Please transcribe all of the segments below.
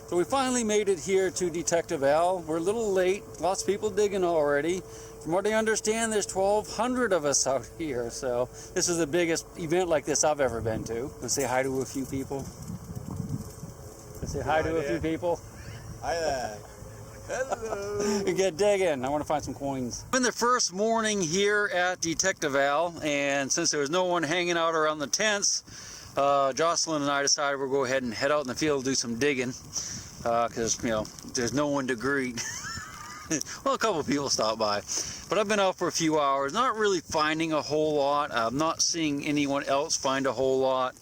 So we finally made it here to Detectival. We're a little late, lots of people digging already. From what I understand, there's 1,200 of us out here, so this is the biggest event like this I've ever been to. Let's say hi to a few people. Let's say hi to a few people. Hi there. Hello. Get digging. I want to find some coins. It's been the first morning here at Detectival, and since there was no one hanging out around the tents, Jocelyn and I decided we'll go ahead and head out in the field and do some digging, because you know there's no one to greet. Well, a couple of people stopped by, but I've been out for a few hours, not really finding a whole lot. I'm not seeing anyone else find a whole lot,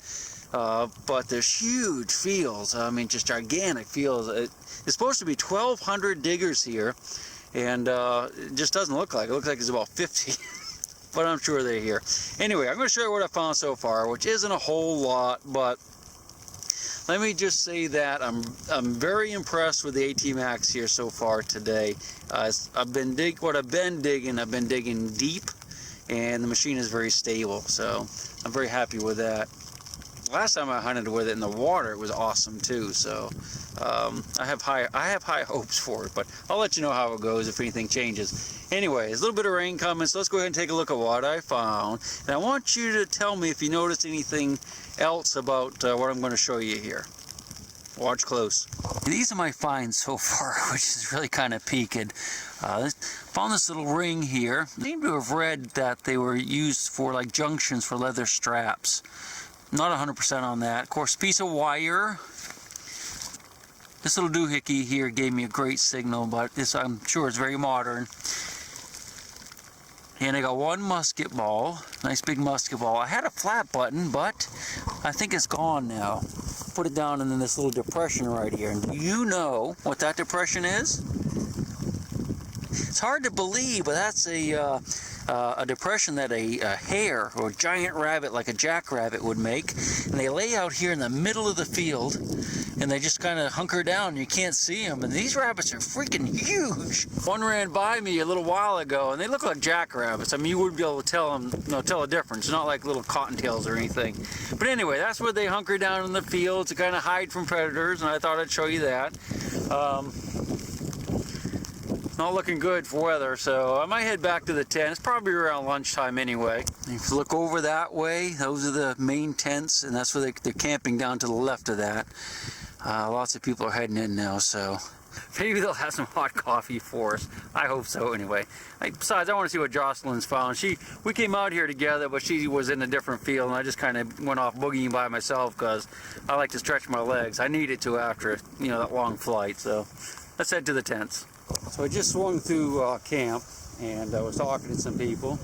but there's huge fields. I mean, just gigantic fields. It's supposed to be 1,200 diggers here, and it just doesn't look like it. It looks like it's about 50. But I'm sure they're here. Anyway, I'm going to show you what I found so far, which isn't a whole lot, but let me just say that I'm very impressed with the AT Max here so far today. I've been digging deep, and the machine is very stable, so I'm very happy with that. Last time I hunted with it in the water, it was awesome too. So I have high hopes for it, but I'll let you know how it goes if anything changes. Anyway, there's a little bit of rain coming, so let's go ahead and take a look at what I found. And I want you to tell me if you noticed anything else about what I'm going to show you here. Watch close. These are my finds so far, which is really kind of peaked. Found this little ring here. I seem to have read that they were used for like junctions for leather straps. Not 100% on that. Of course, piece of wire. This little doohickey here gave me a great signal, but this I'm sure is very modern. And I got one musket ball, nice big musket ball. I had a flat button, but I think it's gone now. Put it down in this little depression right here. And do you know what that depression is? It's hard to believe, but that's a depression that a hare or a giant rabbit like a jackrabbit would make, and they lay out here in the middle of the field and they just kind of hunker down and you can't see them, and these rabbits are freaking huge. One ran by me a little while ago and they look like jackrabbits. I mean, you wouldn't be able to tell them, tell a difference. Not like little cottontails or anything. But anyway, that's where they hunker down in the field to kind of hide from predators, and I thought I'd show you that. Not looking good for weather, so I might head back to the tent. It's probably around lunchtime anyway. If you look over that way, those are the main tents, and that's where they're camping down to the left of that. Lots of people are heading in now, so maybe they'll have some hot coffee for us. I hope so anyway. Besides, I want to see what Jocelyn's found. We came out here together, but she was in a different field, and I just kind of went off boogieing by myself because I like to stretch my legs. I needed to after, that long flight, so let's head to the tents. So I just swung through camp, and I was talking to some people,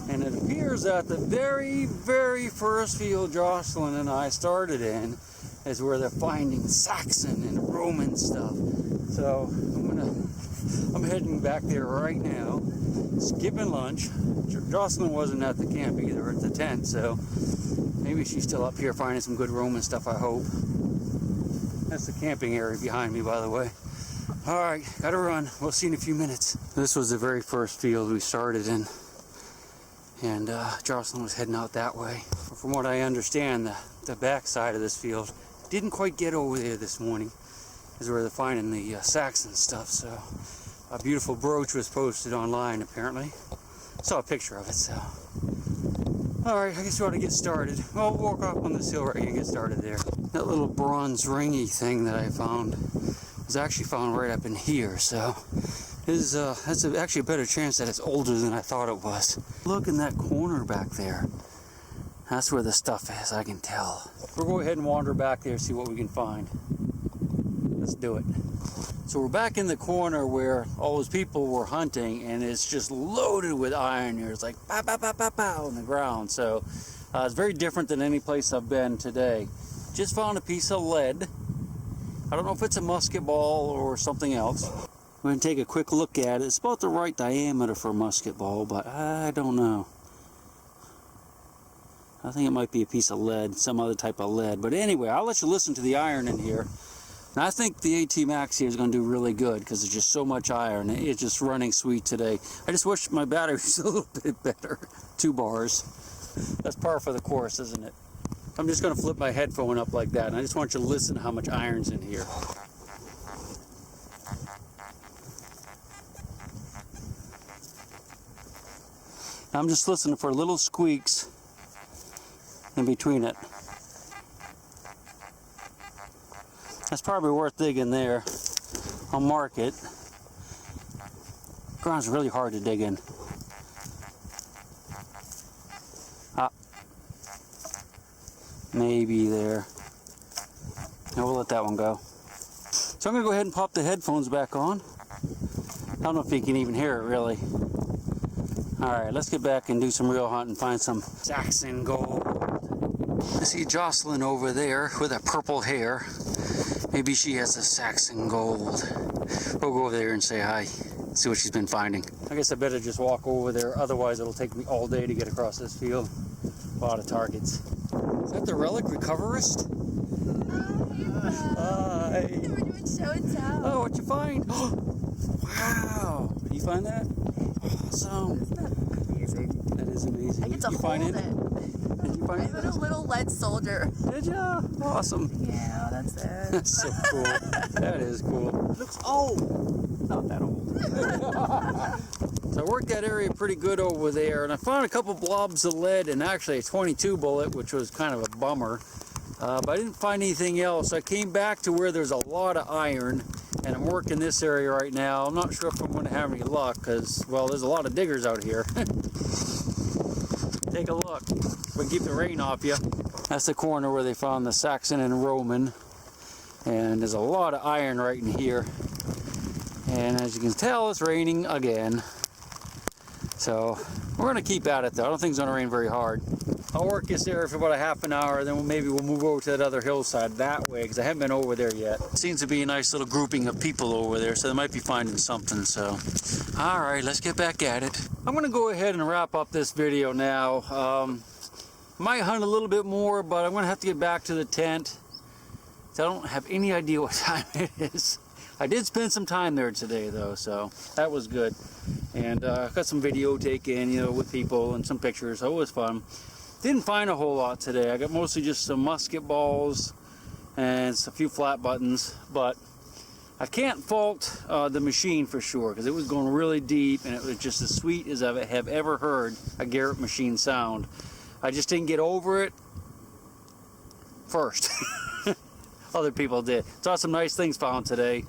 and it appears that the very, very first field Jocelyn and I started in is where they're finding Saxon and Roman stuff. So I'm heading back there right now, skipping lunch. Jocelyn wasn't at the camp either, at the tent, so maybe she's still up here finding some good Roman stuff, I hope. That's the camping area behind me, by the way. Alright, gotta run. We'll see in a few minutes. This was the very first field we started in, and Jocelyn was heading out that way. From what I understand, the back side of this field didn't quite get over there this morning, is where they're finding the Saxon stuff. So a beautiful brooch was posted online, apparently. Saw a picture of it, so. Alright, I guess we ought to get started. Well, we'll walk off on this hill right here and get started there. That little bronze ringy thing that I found was actually found right up in here, so that's actually a better chance that it's older than I thought it was. Look in that corner back there. That's where the stuff is, I can tell. We'll go ahead and wander back there and see what we can find. Let's do it. So we're back in the corner where all those people were hunting, and it's just loaded with iron here. It's like pow, pow, pow, pow, pow on the ground. So it's very different than any place I've been today. Just found a piece of lead. I don't know if it's a musket ball or something else. I'm going to take a quick look at it. It's about the right diameter for a musket ball, but I don't know. I think it might be a piece of lead, some other type of lead. But anyway, I'll let you listen to the iron in here. And I think the AT Max here is going to do really good because there's just so much iron. It's just running sweet today. I just wish my battery was a little bit better. 2 bars. That's par for the course, isn't it? I'm just going to flip my headphone up like that, and I just want you to listen to how much iron's in here. I'm just listening for little squeaks in between it. That's probably worth digging there. I'll mark it. Ground's really hard to dig in. Ah, maybe there. Now we'll let that one go. So I'm gonna go ahead and pop the headphones back on. I don't know if you can even hear it really. All right, let's get back and do some real hunting and find some Saxon gold. I see Jocelyn over there with that purple hair. Maybe she has a Saxon gold. We'll go over there and say hi, see what she's been finding. I guess I better just walk over there, otherwise it'll take me all day to get across this field. A lot of targets. Is that the Relic Recoverist? Hi. We're doing show and tell. Oh, what'd you find? Wow. Did you find that? Awesome. Isn't that amazing? That is amazing. I get to Did you hold find it. Did you find I it? found a little lead soldier. Did ya? Awesome. Yeah, that's it. That's so cool. That is cool. Looks old. Not that old. So I worked that area pretty good over there, and I found a couple blobs of lead and actually a 22 bullet, which was kind of a bummer. But I didn't find anything else. I came back to where there's a lot of iron, and I'm working this area right now. I'm not sure if I'm going to have any luck because, well, there's a lot of diggers out here. Take a look. We can keep the rain off you. That's the corner where they found the Saxon and Roman. And there's a lot of iron right in here. And as you can tell, it's raining again. So we're going to keep at it though. I don't think it's going to rain very hard. I'll work this area for about a half an hour, then maybe we'll move over to that other hillside that way because I haven't been over there yet. Seems to be a nice little grouping of people over there, so they might be finding something. So, all right, let's get back at it. I'm going to go ahead and wrap up this video now. Might hunt a little bit more, but I'm going to have to get back to the tent. So I don't have any idea what time it is. I did spend some time there today though, so that was good. And got some video taken, you know, with people and some pictures, so it was fun. Didn't find a whole lot today. I got mostly just some musket balls and a few flat buttons, but I can't fault the machine for sure because it was going really deep and it was just as sweet as I have ever heard a Garrett machine sound. I just didn't get over it first. Other people did. Saw some nice things found today.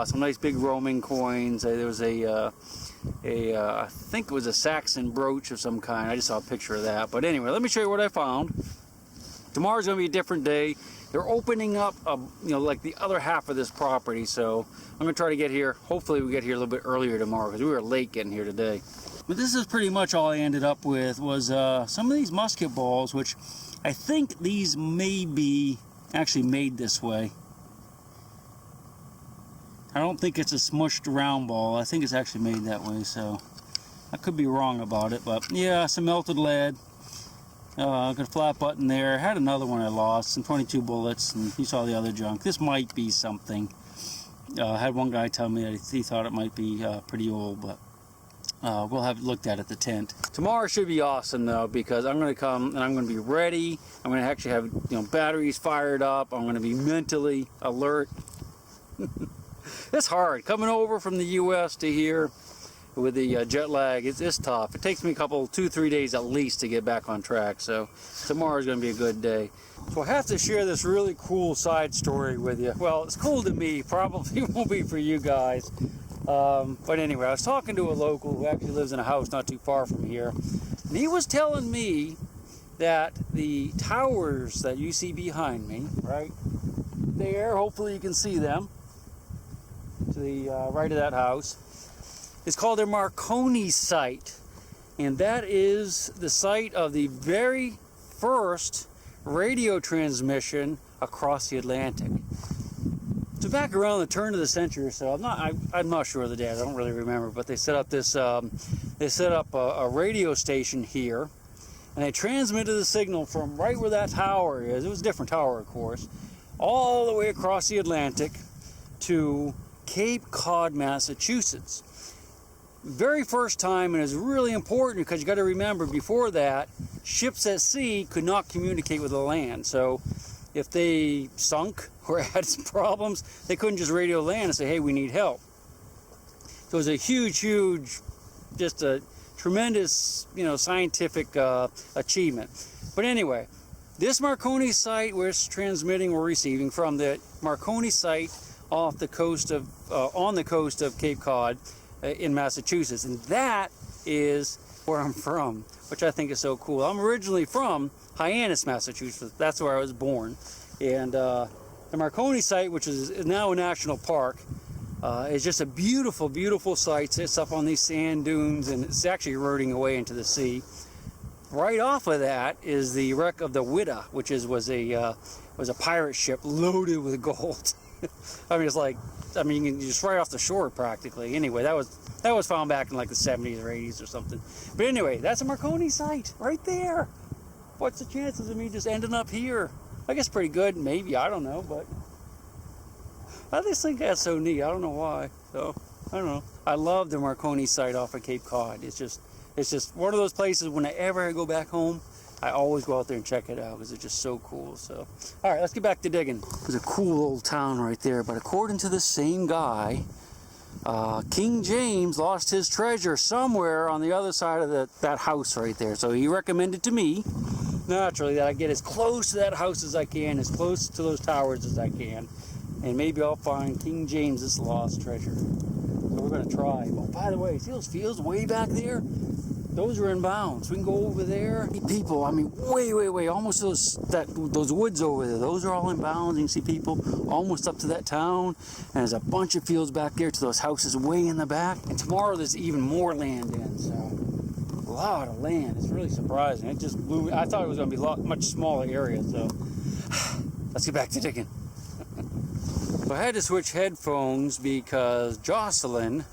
Some nice big roaming coins. There was I think it was a Saxon brooch of some kind. I just saw a picture of that. But anyway, let me show you what I found. Tomorrow's going to be a different day. They're opening up, you know, like the other half of this property. So I'm going to try to get here. Hopefully we get here a little bit earlier tomorrow because we were late getting here today. But this is pretty much all I ended up with was some of these musket balls, which I think these may be actually made this way. I don't think it's a smushed round ball. I think it's actually made that way, so I could be wrong about it, but yeah, some melted lead. Got a flat button there. Had another one I lost, some 22 bullets, and you saw the other junk. This might be something. I had one guy tell me that he thought it might be pretty old, but we'll have it looked at the tent. Tomorrow should be awesome though, because I'm going to come and I'm going to be ready. I'm going to actually have, you know, batteries fired up. I'm going to be mentally alert. It's hard coming over from the U.S. to here with the jet lag. It's tough. It takes me a couple, 2-3 days at least to get back on track. So tomorrow's going to be a good day. So I have to share this really cool side story with you. Well, it's cool to me. Probably won't be for you guys. But anyway, I was talking to a local who actually lives in a house not too far from here, and he was telling me that the towers that you see behind me, right there, hopefully you can see them, to the right of that house, is called their Marconi site, and that is the site of the very first radio transmission across the Atlantic. So back around the turn of the century or so, I'm not sure of the date, I don't really remember, but they set up this, a radio station here, and they transmitted the signal from right where that tower is. It was a different tower, of course, all the way across the Atlantic to Cape Cod, Massachusetts. Very first time, and it's really important because you got to remember, before that, ships at sea could not communicate with the land. So if they sunk or had some problems, they couldn't just radio land and say, hey, we need help. So it was a huge, just a tremendous, you know, scientific achievement. But anyway, this Marconi site we're transmitting or receiving from the Marconi site off the coast of, on the coast of Cape Cod in Massachusetts, and that is where I'm from, which I think is so cool. I'm originally from Hyannis, Massachusetts. That's where I was born, and the Marconi site, which is now a national park, is just a beautiful, beautiful site. It's up on these sand dunes, and it's actually eroding away into the sea. Right off of that is the wreck of the Witta, which was a pirate ship loaded with gold. I mean, it's like, I mean, you can just right off the shore practically. Anyway, that was found back in like the 70s or 80s or something. But anyway, that's a Marconi site right there. What's the chances of me just ending up here? I guess pretty good, maybe, I don't know, but I just think that's so neat. I don't know why. So, I don't know. I love the Marconi site off of Cape Cod. It's just one of those places whenever I go back home, I always go out there and check it out because it's just so cool. So, all right, let's get back to digging. There's a cool old town right there, but according to the same guy, King James lost his treasure somewhere on the other side of that house right there. So he recommended to me, naturally, that I get as close to that house as I can, as close to those towers as I can, and maybe I'll find King James's lost treasure. So we're gonna try. Oh, by the way, see those fields way back there? Those are in bounds. We can go over there. People, I mean, way, almost those woods over there. Those are all in bounds. You can see people almost up to that town. And there's a bunch of fields back there to those houses way in the back. And tomorrow there's even more land in. So a lot of land. It's really surprising. It just blew. I thought it was going to be a much smaller area. So let's get back to digging. So I had to switch headphones because Jocelyn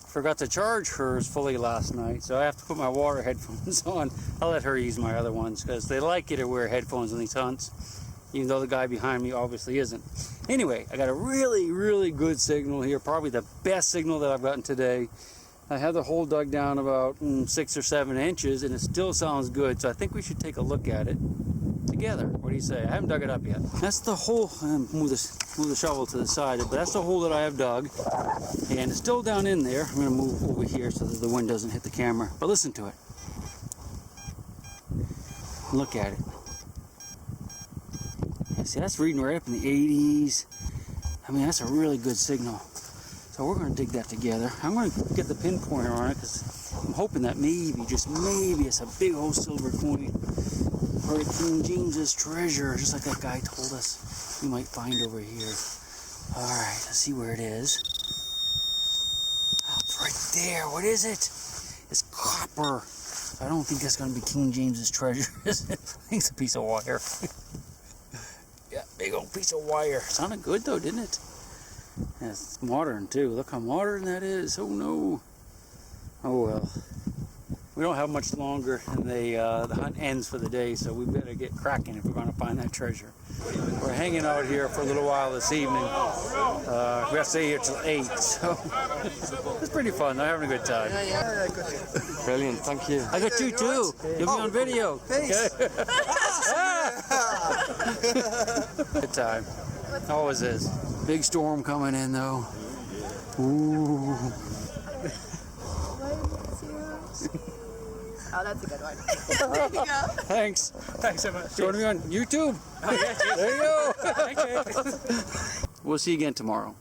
forgot to charge hers fully last night, so I have to put my water headphones on. I'll let her use my other ones because they like you to wear headphones on these hunts, even though the guy behind me obviously isn't. Anyway, I got a really good signal here, probably the best signal that I've gotten today. I have the hole dug down about 6 or 7 inches, and it still sounds good, so I think we should take a look at it together. What do you say? I haven't dug it up yet. That's the hole. Move the shovel to the side, but that's the hole that I have dug, and it's still down in there. I'm going to move over here so that the wind doesn't hit the camera, but listen to it. Look at it. See, that's reading right up in the 80s. I mean, that's a really good signal. So we're going to dig that together. I'm going to get the pinpointer on it because I'm hoping that maybe, just maybe, it's a big old silver coin. Or King James's treasure, just like that guy told us we might find over here. All right, let's see where it is. Oh, it's right there. What is it? It's copper. I don't think that's going to be King James's treasure, is it? I think it's a piece of wire. Yeah, big old piece of wire. Sounded good though, didn't it? Yeah, it's modern too. Look how modern that is. Oh no. Oh well. We don't have much longer, and the hunt ends for the day, so we better get cracking if we're going to find that treasure. We're hanging out here for a little while this evening. We have to stay here till 8, so it's pretty fun. They're having a good time. Yeah. Brilliant, thank you. I got you too. You'll be on video. Thanks. Okay? Good time. Always is. Big storm coming in though. Ooh. Oh, that's a good one. There you go. Thanks. Thanks so much. Do you want to be on YouTube? Oh, yeah, There you go. Thank you. We'll see you again tomorrow.